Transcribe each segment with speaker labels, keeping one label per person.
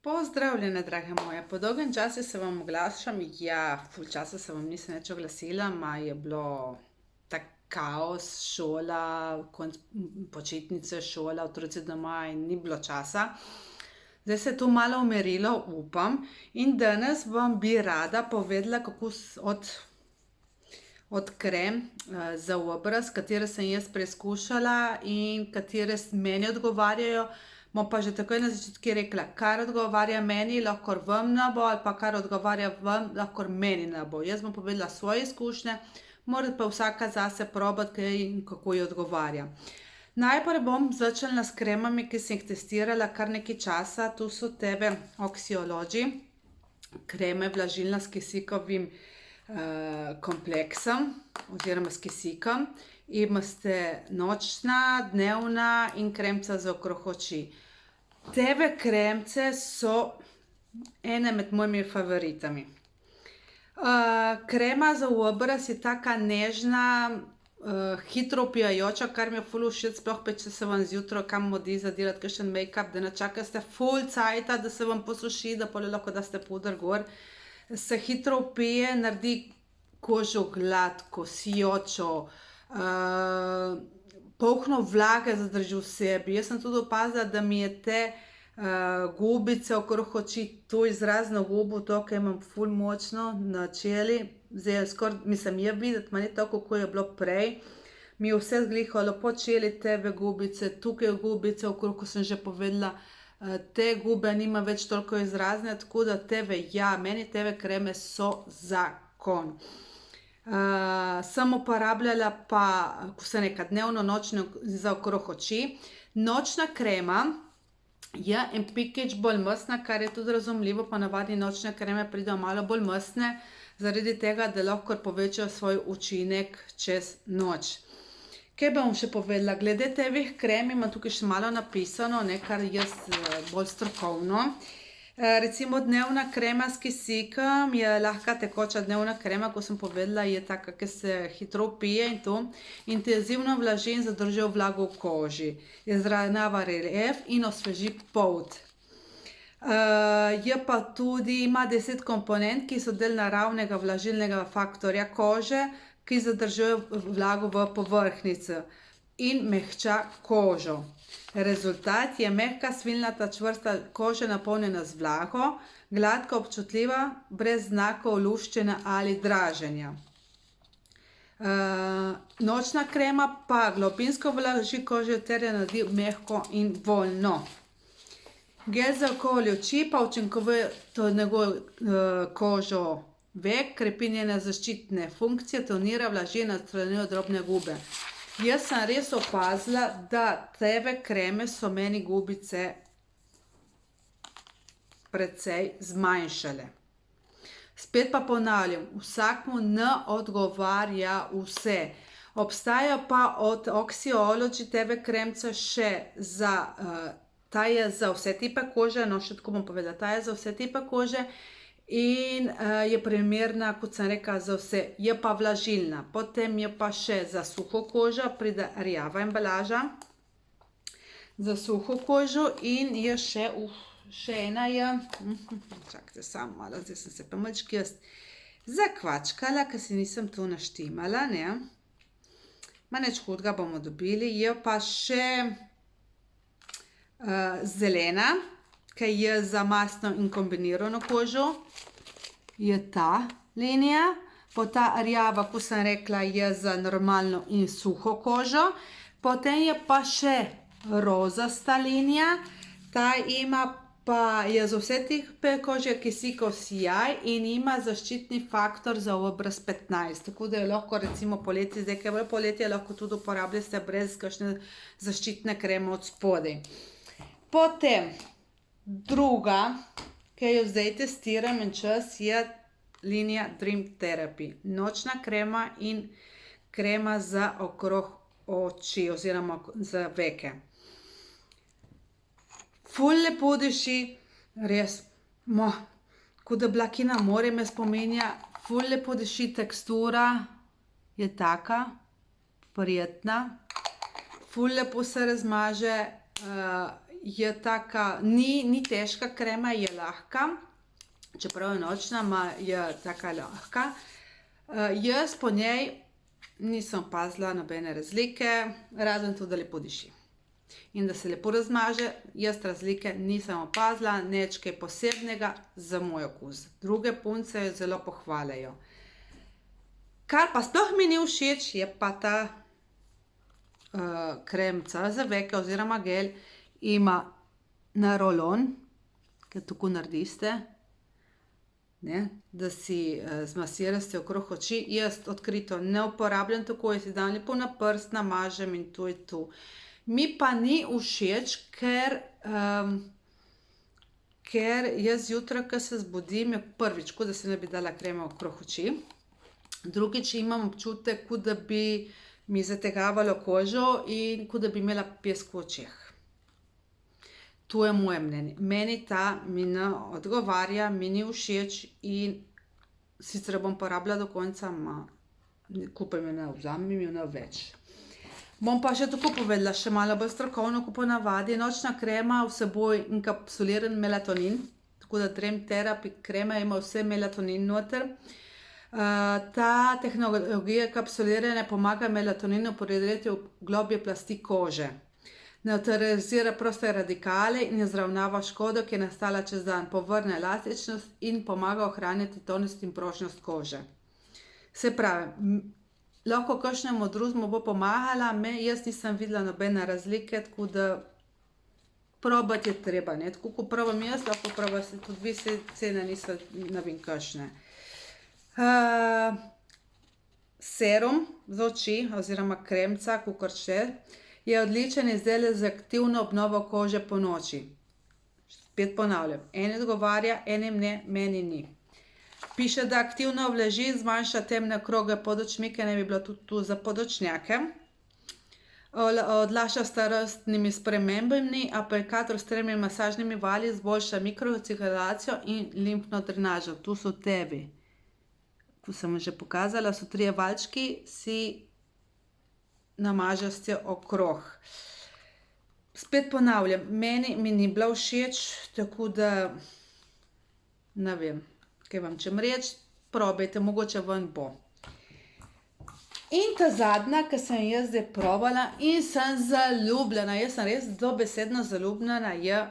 Speaker 1: Pozdravljene, drage moje. Po dolgem času se vam oglašam. Ja, ful časa se vam nisem več oglasila, je bilo tak kaos, šola, konc počitnice, šola, otroci doma in ni bilo časa. Zdaj se je to malo umirilo, upam. In danes vam bi rada povedala, kako od krem za obraz, katere sem jaz preizkušala in katere meni odgovarjajo. Bom pa že takoj na začetku rekla, kar odgovarja meni, lahko vam ne bo, ali pa kar odgovarja vam, lahko meni ne bo. Jaz bom povedala svoje izkušnje, morate pa vsaka zase probati, kaj in kako ji odgovarja. Najprej bom začela s kremami, ki sem jih testirala kar nekaj časa. Tu so tebe Oxyology, kreme vlažilna s kisikovim kompleksom oziroma s kisikom. Imate nočna, dnevna in kremca za okrog oči. Tebe kremce so ene med mojimi favoritami. Krema za obraz je taka nežna, hitro upijajoča, kar mi je ful všeč, sploh pa če se vam zjutraj kam modi za delati kakšen make-up, da ne čakate ful cajta, da se vam posuši, da pol lahko daste puder gor. Se hitro upije, naredi kožo gladko, sijočo, polno vlage zadrži v sebi. Jaz sem tudi opazila, da mi je te gubice okrog oči, to izrazno gubo, to, ki imam ful močno na čeli, zdaj skoraj, mislim, je videti, ne tako, kako je bilo prej. Mi je vse zglihalo po čeli, tebe gubice, tukaj gubice, okrog, ko sem že povedala, te gube nima več toliko izrazne, tako da tebe, ja, meni tebe kreme so zakon. Sem uporabljala pa, ko sem neka dnevno, nočno za okrog oči. Nočna krema je en pikič bolj mastna, kar je tudi razumljivo, ponavadi nočne kreme pridejo malo bolj mastne, zaradi tega, da lahko povečajo svoj učinek čez noč. Kaj bom še povedala? Glede teh krem imam tukaj še malo napisano, kar jaz bolj strokovno. Recimo dnevna krema s kisikom je lahka tekoča dnevna krema, ko sem povedala, je taka, ki se hitro pije in to. Intenzivno vlaži in zadrži vlago v koži. Izravnava relief in osveži polt. Je pa tudi, ima 10 komponent, ki so del naravnega vlažilnega faktorja kože, ki zadržuje vlago v povrhnjici in mehča kožo. Rezultat je mehka, svilnata, čvrsta koža, napolnjena z vlago, gladka, občutljiva, brez znakov luščenja ali draženja. Nočna krema pa globinsko vlaži kožo ter jo naredi mehko in voljno. Gel za okoli oči pa učinkovito neguje kožo vek, krepi njene zaščitne funkcije, tonira, vlaži in odstranjuje drobne gube. Jaz sem res opazila, da tebe kreme so meni gubice precej zmanjšale. Spet pa ponavljam, vsakmu ne odgovarja vse. Obstajajo pa od Oxyology tebe kremce še za, ta je za vse tipe kože, no še tako bom povedala, ta je za vse tipe kože in je primerna, kot sem rekla, za vse, je pa vlažilna. Potem je pa še za suho kožo, pride rjava embalaža za suho kožo in je še ena je, čakajte samo malo, zdaj sem se pa malčki jaz zakvačkala, ker si nisem to naštimala, ne. Ma nič hudega, bomo dobili. Je pa še zelena, ki je za mastno in kombinirano kožo, je ta linija. Po ta rjava, ko sem rekla, je za normalno in suho kožo. Potem je pa še rozasta linija, ta ima pa, je za vse tipe kože, kisikov sijaj in ima zaščitni faktor za obraz 15. Tako da jo lahko recimo poleti, zdaj kaj bo poletje, lahko tudi uporabljate brez kakšne zaščitne kreme od spodaj. Potem druga, ki jo zdaj testiram in čas, je linija Dream Therapy. Nočna krema in krema za okrog oči oziroma za veke. Ful lepo diši, res, kot da bila ki na morju, me spominja, ful lepo diši, tekstura je taka, prijetna, ful lepo se razmaže, je taka, ni težka krema, je lahka, čeprav je nočna, je taka lahka. Jaz po njej nisem opazila nobene razlike, razen to, da lepo diši. In da se lepo razmaže, jaz razlike nisem opazila, nič kaj posebnega za moj okus. Druge punce jo zelo pohvalijo. Kar pa sploh mi ni všeč, je pa ta kremca za veke oziroma gel, ima na rolon, ker tako narediste, ne, da si zmasiraste okrog oči. Jaz odkrito ne uporabljam tako, jaz si dam lepo na prst, namažem in to je to. Mi pa ni všeč, ker jaz zjutraj, ko se zbudim, je prvič, kot da se ne bi dala krema okrog oči. Drugič imam občutek, kot da bi mi zategavalo kožo in kot da bi imela pesk v očeh. To je moje mnenje. Meni ta mi ne odgovarja, mi ni všeč in sicer bom porabila do konca, kupim jo ne, vzamem jo ne več. Bom pa še tako povedala, še malo bolj strokovno, kot ponavadi. Nočna krema vsebuje enkapsuliran melatonin, tako da Dream Therapy krema ima vse melatonin noter. Ta tehnologija kapsuliranja pomaga melatoninu predeti v globje plasti kože. Nevtralizira proste radikale in izravnava škodo, ki je nastala čez dan. Povrne elastičnost in pomaga ohraniti tonus in prožnost kože. Se pravi, lahko kakšnemu drugemu bo pomagala, jaz nisem videla nobene razlike, tako da probati je treba, ne. Tako kot probam jaz, lahko probate tudi vi, saj cene niso ne vem kakšne. Serum za oči oziroma kremca, kakor še, je odličen izdelek za aktivno obnovo kože po noči. Spet ponavljam, eni odgovarja, enim ne, meni ni. Piše, da aktivno vlaži, zmanjša temne kroge pod očmi, ker naj bi bilo tudi tu za podočnjake. Odlaša starostnimi spremembami, aplikator s 3 masažnimi valji izboljša mikrocirkulacijo in limfno drenažo. Tu so tebi. Tu sem že pokazala, so 3 valčki, si namažete okrog. Spet ponavljam, meni mi ni bila všeč, tako da ne vem, kaj vam čem reči, probajte, mogoče ven bo. In ta zadnja, ki sem jaz zdaj probala in sem zaljubljena, jaz sem res dobesedno zaljubljena, je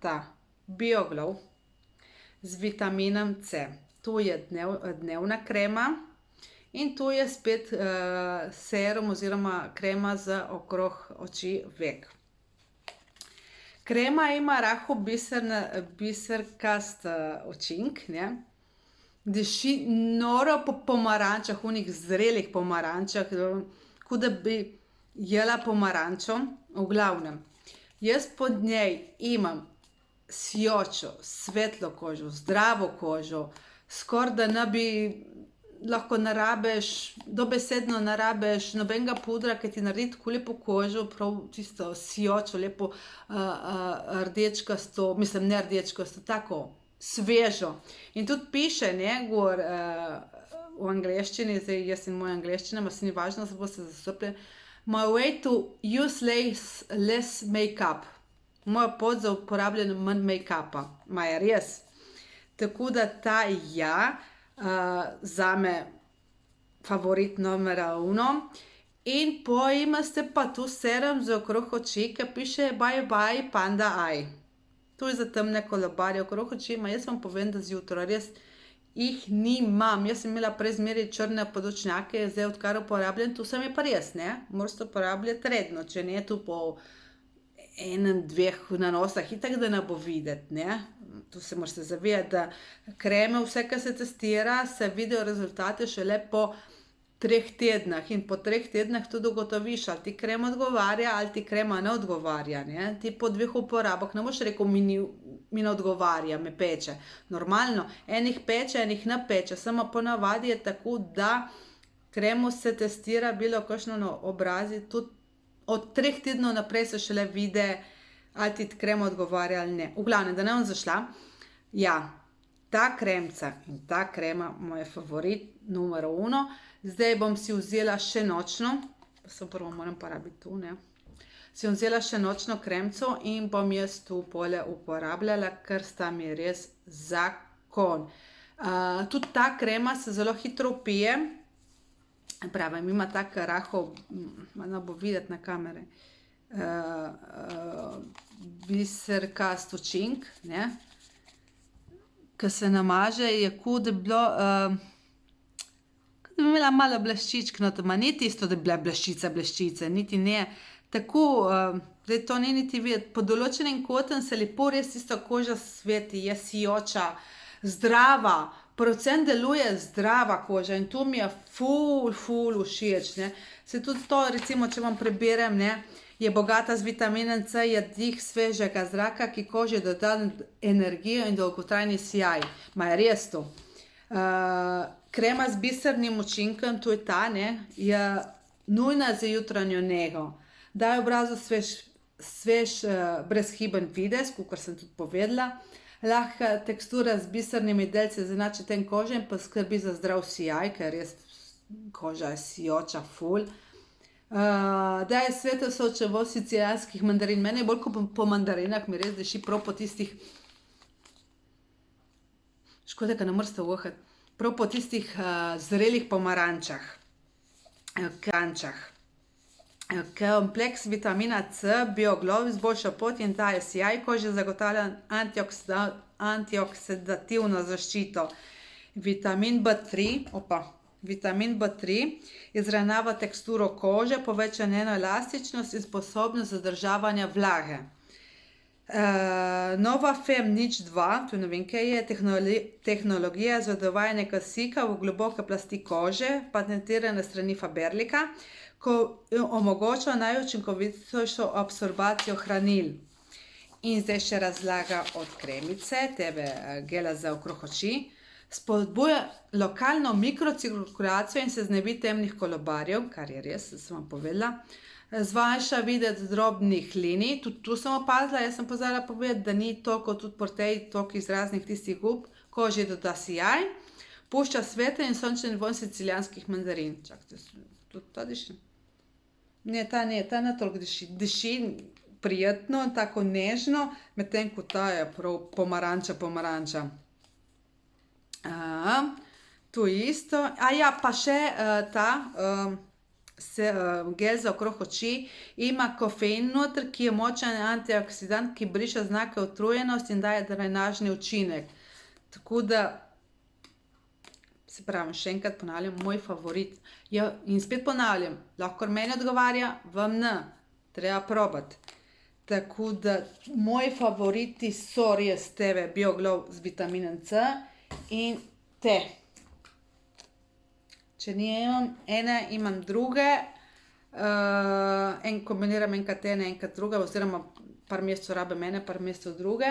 Speaker 1: ta BioGlow z vitaminom C. To je dnevna krema in to je spet serum oziroma krema za okrog oči, vek. Krema ima rahel biserkast učinek, ne. Diši noro po pomarančah, onih zrelih pomarančah, kot da bi jela pomarančo. V glavnem, jaz pod njej imam sijočo, svetlo kožo, zdravo kožo, skoraj da ne bi, lahko ne rabiš, dobesedno ne rabiš nobenega pudra, ki ti naredi tako lepo kožo, prav tisto sijočo, lepo rdečkasto, mislim ne rdečkasto, tako svežo. In tudi piše, ne, gor v angleščini, zdaj jaz in moja angleščina, ma se ni važno, se boste zastopili. My way to use less make-up. Moja pot za uporabljanje manj make-upa. Ma je res. Tako da ta zame favorit numero 1. In imate pa tu serum za okrog oči, ki piše Bye Bye Panda Eye. To je za temne kolobarje okrog oči, jaz vam povem, da zjutraj res jih nimam. Jaz sem imela prej zmeraj črne podočnjake, zdaj odkar uporabljam, to sem je pa res, ne. Morate uporabljati redno, če ne tu po 1-2 nanosah, itak da ne bo videti, ne. Tu se morate zavedati, da kreme, vse, kar se testira, se vidijo rezultate šele po 3 tednih in po 3 tednih tudi ugotoviš, ali ti krema odgovarja ali ti krema ne odgovarja, ne. Ti po 2 uporabah ne boš rekel, mi ne odgovarja, me peče. Normalno, enih peče, enih ne peče, samo ponavadi je tako, da kremo se testira bilo kakšno na obrazi, tudi od 3 tednov naprej se šele vidi, ali ti krema odgovarja ali ne. V glavnem, da ne bom zašla, ja, ta kremca in ta krema, moj favorit numero 1. Zdaj bom si vzela še nočno, pa se prvo moram porabiti tu, ne. si bom vzela še nočno kremco in bom jaz tu pole uporabljala, ker sta mi res zakon. Tudi ta krema se zelo hitro vpije. Pravim, ima tak rahel, malo bo videti na kamere, biserkast učinek, ne? Ko se namaže, je kot da bi bilo, kot da bi imela malo bleščičk not, ma ni tisto, da bi bile bleščice, niti ne. Tako, zdaj to ni niti videti, pod določenim kotom se lepo res tisto koža sveti, je sijoča, zdrava, predvsem deluje zdrava koža in to mi je ful všeč, ne. Se tudi to, recimo, če vam preberem, ne, je bogata z vitaminom C, je dih svežega zraka, ki koži doda energijo in dolgotrajni sijaj. Ma je res to. Krema z bisernim učinkom, to je ta, ne, je nujna za jutranjo nego. Daje obrazu svež, brezhiben videz, kakor sem tudi povedala. Lahka tekstura z bisernimi delci izenači ten kože in poskrbi za zdrav sijaj, ker res koža je sijoča ful. Daje sveto sočevo sicilijanskih mandarin. Mene je bolj kot po mandarinah, mi res diši prav po tistih, škoda, ka ne morete vohati, prav po tistih zrelih pomarančah, kančah. Kompleks vitamina C, BioGlow, izboljša pot in daje sijaj kože, zagotavlja antioksidativno zaščito. Vitamin B3 izravnava teksturo kože, poveča njeno elastičnost in sposobnost zadržavanja vlage. Nova Fem nič 2, tu ne vem, kaj je, tehnologija za dovajanje kisika v globoke plasti kože, patentirana strani Faberlika, ko omogoča najučinkovitejšo absorbacijo hranil. In zdaj še razlaga od kremice, tebe gela za okrog oči. Spodbuja lokalno mikrocirkulacijo in se znebi temnih kolobarjev, kar je res, sem vam povedala. Zmanjša videz drobnih linij, tudi tu sem opazila, jaz sem pozabila povedati, da ni toliko tudi pri tej toliko izraznih tistih gub, koži doda sijaj, pušča svetel in sončen vonj sicilijanskih mandarin. Čakajte, tudi to diši? Ne, ta ne toliko diši prijetno, tako nežno, medtem ko ta je prav pomaranča. Tu isto, pa še ta gel za okrog oči, ima kofein noter, ki je močan antioksidant, ki briše znake utrujenosti in daje drenažni učinek. Tako da, se pravim, še enkrat ponavljam, moj favorit. In spet ponavljam, lahko meni odgovarja, vam ne, treba probati. Tako da, moji favoriti so res tebe BioGlow z vitaminom C in te. Če nimam ene, imam druge, kombiniram enkrat ene, enkrat druge, oziroma par mesecev rabim ene, par mesecev druge.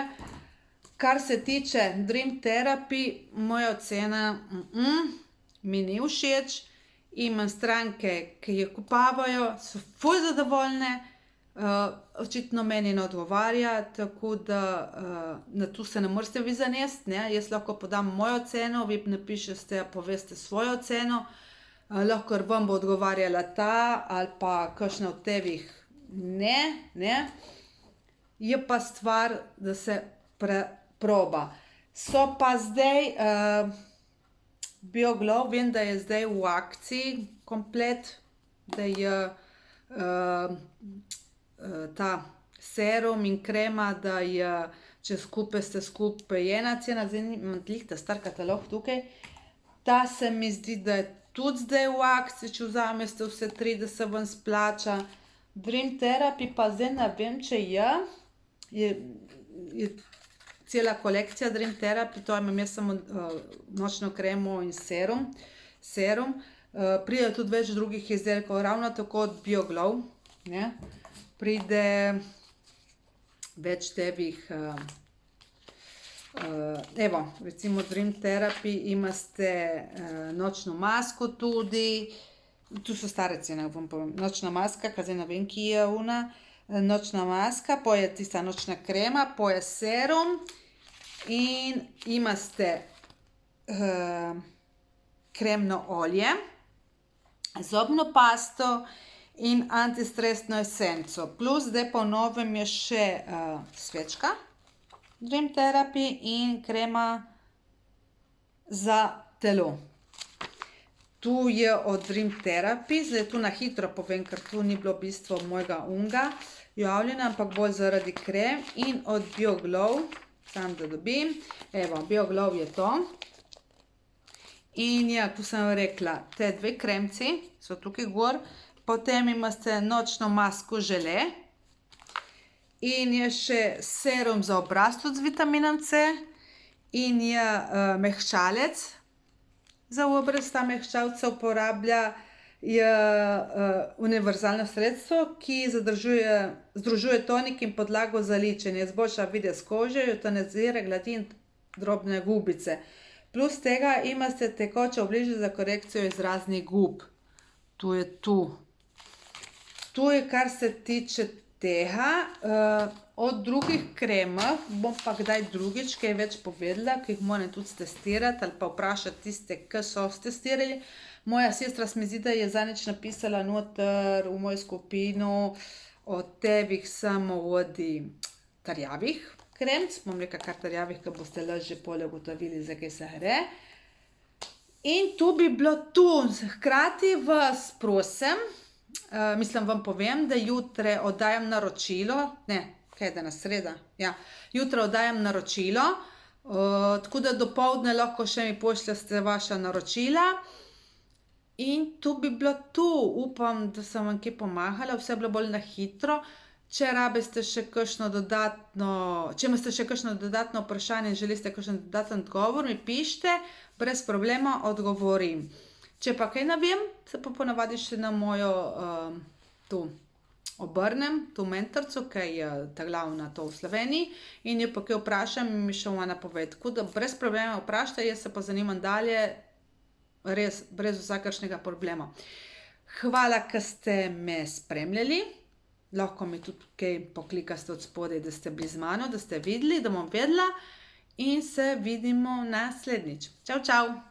Speaker 1: Kar se tiče Dream Therapy, moja ocena mi ni všeč. Imam stranke, ki jo kupavajo, so ful zadovoljne, očitno meni ne odgovarja, tako da na to se ne morate vi zanesti, ne. Jaz lahko podam mojo oceno, vi napišete, poveste svojo oceno, lahko vam bo odgovarjala ta ali pa kakšna od tevih ne. Je pa stvar, da se proba. So pa zdaj BioGlow, vem, da je zdaj v akciji komplet, da je ta serum in krema, da je, če ste skupaj ena cena, zdaj imam glih ta star katalog tukaj, ta se mi zdi, da je tudi zdaj v akciji, če vzameste vse tri, da se vam splača. Dream Therapy pa zdaj ne vem, če je cela kolekcija Dream Therapy, to imam jaz samo nočno kremo in serum. Pride tudi več drugih izdelkov, ravno tako od BioGlow, ne. Pride več tevih, evo, recimo Dream Therapy, imate nočno masko tudi, tu so stare cene, vam povem, nočna maska, kaj zdaj ne vem, ki je ona, nočna maska, poje tista nočna krema, poje serum in imate kremno olje, zobno pasto in antistresno esenco. Plus zdaj po novem je še svečka Dream Therapy in krema za telo. Tu je od Dream Therapy, zdaj tu na hitro povem, ker tu ni bilo bistvo mojega unga javljena, ampak bolj zaradi krem, in od BioGlow, sam da dobim, evo, BioGlow je to. In ja, tu sem rekla, te dve kremci so tukaj gor, potem imate nočno masko žele in je še serum za obraz tudi z vitaminom C in je mehčalec za obraz. Ta mehčalec se uporablja, je univerzalno sredstvo, ki združuje tonik in podlago za ličenje, izboljša videz kože, eutanazira, gladi in drobne gubice. Plus tega imate tekoče obliže za korekcijo izraznih gub. Tu je tu. Tu je, kar se tiče tega. Od drugih kremah bom pa kdaj drugič kaj več povedala, ki jih moram tudi testirati ali pa vprašati tiste, ki so testirali. Moja sestra se mi zdi, da je zadnjič napisala noter v mojo skupino o tevih samovodih tarjavih kremc. Bom rekla kar tarjavih, ki boste lažje pole ugotovili, za kaj se gre. In tu bi bilo tu. Hkrati vas prosim, vam povem, da jutre oddajam naročilo, kaj je danes, sreda? Ja, jutra oddajam naročilo, tako da dopoldne lahko še mi pošljete vaša naročila. In tu bi bilo tu. Upam, da sem vam kje pomagala, vse je bilo bolj na hitro. Če rabite še kakšno dodatno, če imate še kakšno dodatno vprašanje in želite kakšen dodaten odgovor, mi pišite, brez problema odgovorim. Če pa kaj ne vem, se pa ponavadi še na mojo tu obrnem, tu mentorico, ki je ta glavna to v Sloveniji, in jo pa kaj vprašam in mi še ona pove. Tako da brez problema vprašajte, jaz se pa zanimam dalje, res, brez vsakršnega problema. Hvala, ker ste me spremljali. Lahko mi tudi kaj poklikate od spodaj, da ste bili z mano, da ste videli, da bom vedela. In se vidimo naslednjič. Čau, čau!